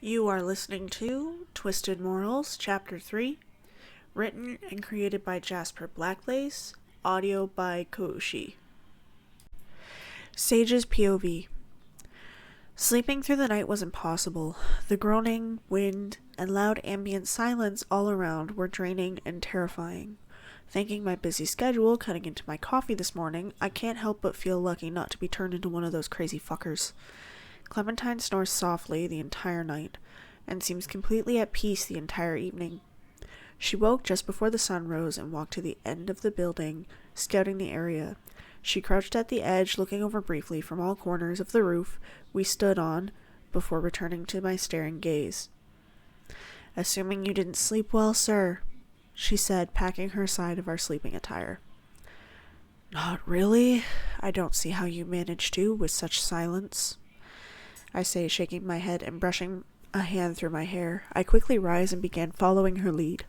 You are listening to Twisted Morals, Chapter 3, written and created by Jasper BlackLace, audio by Koushi. Sage's POV. Sleeping through the night was impossible. The groaning, wind, and loud ambient silence all around were draining and terrifying. Thanking my busy schedule cutting into my coffee this morning, I can't help but feel lucky not to be turned into one of those crazy fuckers. Clementine snores softly the entire night, and seems completely at peace the entire evening. She woke just before the sun rose and walked to the end of the building, scouting the area. She crouched at the edge, looking over briefly from all corners of the roof we stood on, before returning to my staring gaze. "Assuming you didn't sleep well, sir," she said, packing her side of our sleeping attire. "Not really. I don't see how you managed to, with such silence," I say, shaking my head and brushing a hand through my hair. I quickly rise and began following her lead.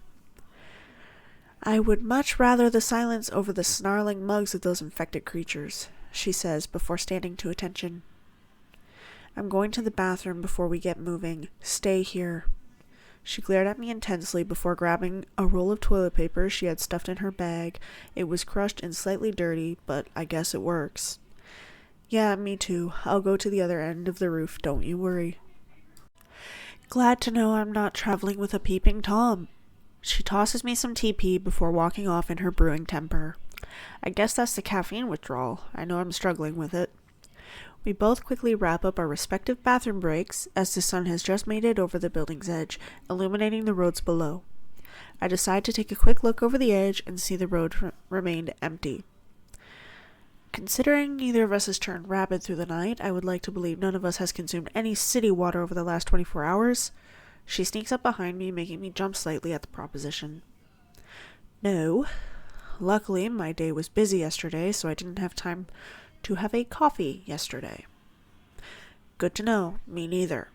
"I would much rather the silence over the snarling mugs of those infected creatures," she says, before standing to attention. "I'm going to the bathroom before we get moving. Stay here." She glared at me intensely before grabbing a roll of toilet paper she had stuffed in her bag. It was crushed and slightly dirty, but I guess it works. "Yeah, me too. I'll go to the other end of the roof, don't you worry." "Glad to know I'm not traveling with a peeping Tom." She tosses me some TP before walking off in her brewing temper. I guess that's the caffeine withdrawal. I know I'm struggling with it. We both quickly wrap up our respective bathroom breaks as the sun has just made it over the building's edge, illuminating the roads below. I decide to take a quick look over the edge and see the road remained empty. Considering neither of us has turned rabid through the night, I would like to believe none of us has consumed any city water over the last 24 hours. She sneaks up behind me, making me jump slightly at the proposition. "No. Luckily, my day was busy yesterday, so I didn't have time to have a coffee yesterday." "Good to know. Me neither."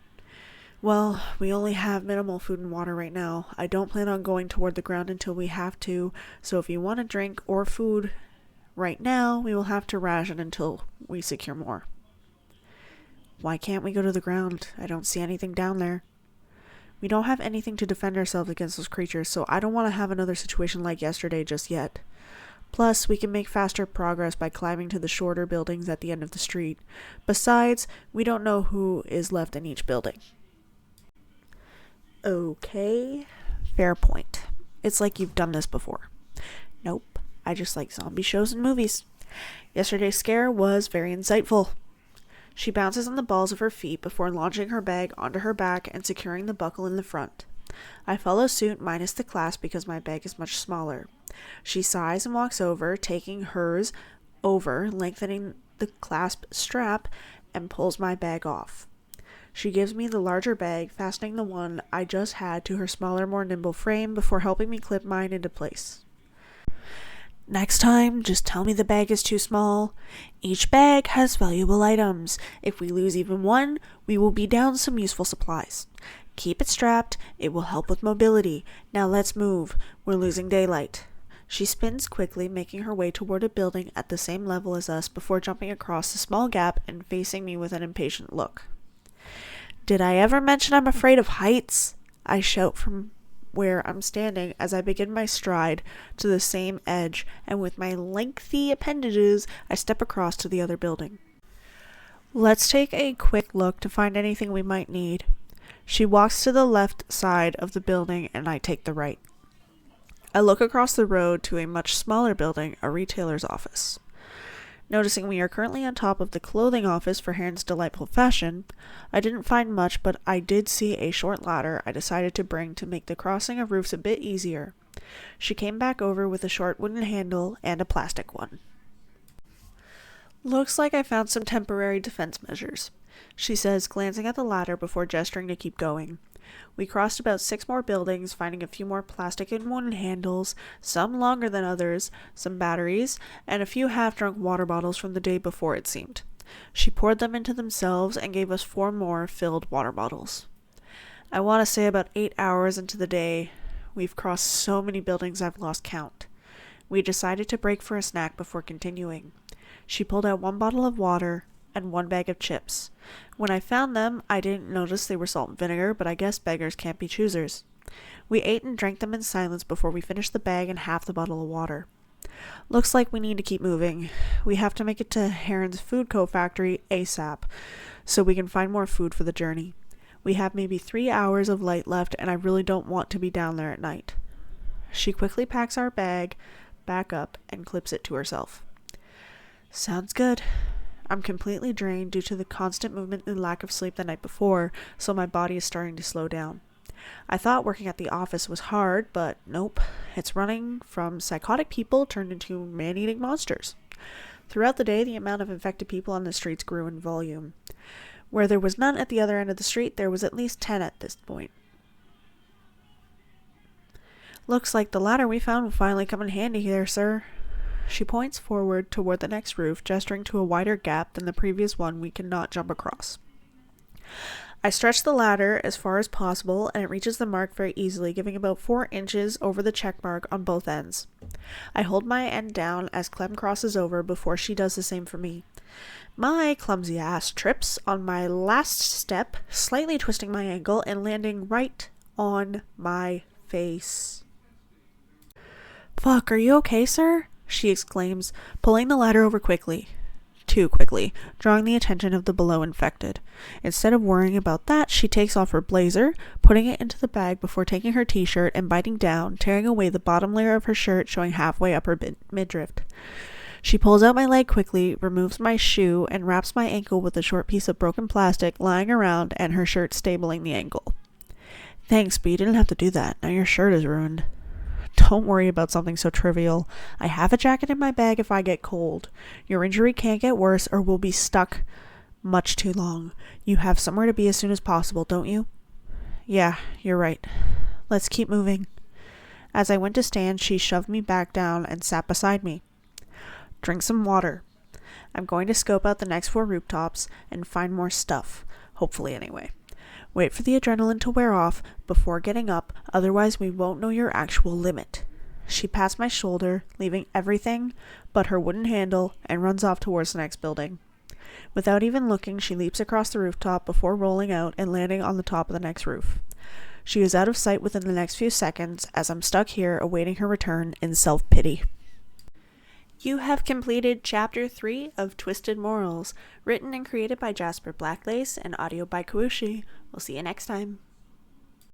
"Well, we only have minimal food and water right now. I don't plan on going toward the ground until we have to, so if you want a drink or food right now, we will have to ration until we secure more." "Why can't we go to the ground? I don't see anything down there." "We don't have anything to defend ourselves against those creatures, so I don't want to have another situation like yesterday just yet. Plus, we can make faster progress by climbing to the shorter buildings at the end of the street. Besides, we don't know who is left in each building." "Okay, fair point. It's like you've done this before." "Nope, I just like zombie shows and movies. Yesterday's scare was very insightful." She bounces on the balls of her feet before launching her bag onto her back and securing the buckle in the front. I follow suit minus the clasp because my bag is much smaller. She sighs and walks over, taking hers over, lengthening the clasp strap, and pulls my bag off. She gives me the larger bag, fastening the one I just had to her smaller, more nimble frame before helping me clip mine into place. "Next time, just tell me the bag is too small. Each bag has valuable items. If we lose even one, we will be down some useful supplies. Keep it strapped. It will help with mobility. Now let's move. We're losing daylight." She spins quickly, making her way toward a building at the same level as us before jumping across the small gap and facing me with an impatient look. "Did I ever mention I'm afraid of heights?" I shout from where I'm standing as I begin my stride to the same edge, and with my lengthy appendages, I step across to the other building. "Let's take a quick look to find anything we might need." She walks to the left side of the building and I take the right. I look across the road to a much smaller building, a retailer's office. Noticing we are currently on top of the clothing office for Heron's Delightful Fashion, I didn't find much, but I did see a short ladder I decided to bring to make the crossing of roofs a bit easier. She came back over with a short wooden handle and a plastic one. "Looks like I found some temporary defense measures," she says, glancing at the ladder before gesturing to keep going. We crossed about 6 more buildings, finding a few more plastic and wooden handles, some longer than others, some batteries, and a few half-drunk water bottles from the day before, it seemed. She poured them into themselves and gave us 4 more filled water bottles. I want to say about 8 hours into the day. We've crossed so many buildings I've lost count. We decided to break for a snack before continuing. She pulled out 1 bottle of water, and 1 bag of chips. When I found them, I didn't notice they were salt and vinegar, but I guess beggars can't be choosers. We ate and drank them in silence before we finished the bag and half the bottle of water. Looks like we need to keep moving. We have to make it to Heron's Food Co. factory ASAP, so we can find more food for the journey. We have maybe 3 hours of light left, and I really don't want to be down there at night. She quickly packs our bag back up and clips it to herself. Sounds good. I'm completely drained due to the constant movement and lack of sleep the night before, so my body is starting to slow down. I thought working at the office was hard, but nope. It's running from psychotic people turned into man-eating monsters. Throughout the day, the amount of infected people on the streets grew in volume. Where there was none at the other end of the street, there was at least 10 at this point. Looks like the ladder we found will finally come in handy here, sir. She points forward toward the next roof, gesturing to a wider gap than the previous one we cannot jump across. I stretch the ladder as far as possible, and it reaches the mark very easily, giving about 4 inches over the check mark on both ends. I hold my end down as Clem crosses over before she does the same for me. My clumsy ass trips on my last step, slightly twisting my ankle and landing right on my face. "Fuck, are you okay, sir?" she exclaims, pulling the ladder over quickly. Too quickly, drawing the attention of the below infected. Instead of worrying about that, she takes off her blazer, putting it into the bag before taking her t-shirt and biting down, tearing away the bottom layer of her shirt showing halfway up her midriff. She pulls out my leg quickly, removes my shoe, and wraps my ankle with a short piece of broken plastic lying around and her shirt stabling the ankle. "Thanks, but you didn't have to do that. Now your shirt is ruined." "Don't worry about something so trivial. I have a jacket in my bag if I get cold. Your injury can't get worse or we'll be stuck much too long. You have somewhere to be as soon as possible, don't you?" "Yeah, you're right. Let's keep moving." As I went to stand, she shoved me back down and sat beside me. "Drink some water. I'm going to scope out the next 4 rooftops and find more stuff. Hopefully, anyway. Wait for the adrenaline to wear off before getting up, otherwise we won't know your actual limit." She pats my shoulder, leaving everything but her wooden handle, and runs off towards the next building. Without even looking, she leaps across the rooftop before rolling out and landing on the top of the next roof. She is out of sight within the next few seconds, as I'm stuck here awaiting her return in self-pity. You have completed Chapter 3 of Twisted Morals, written and created by Jasper BlackLace and audio by Kawushi. We'll see you next time.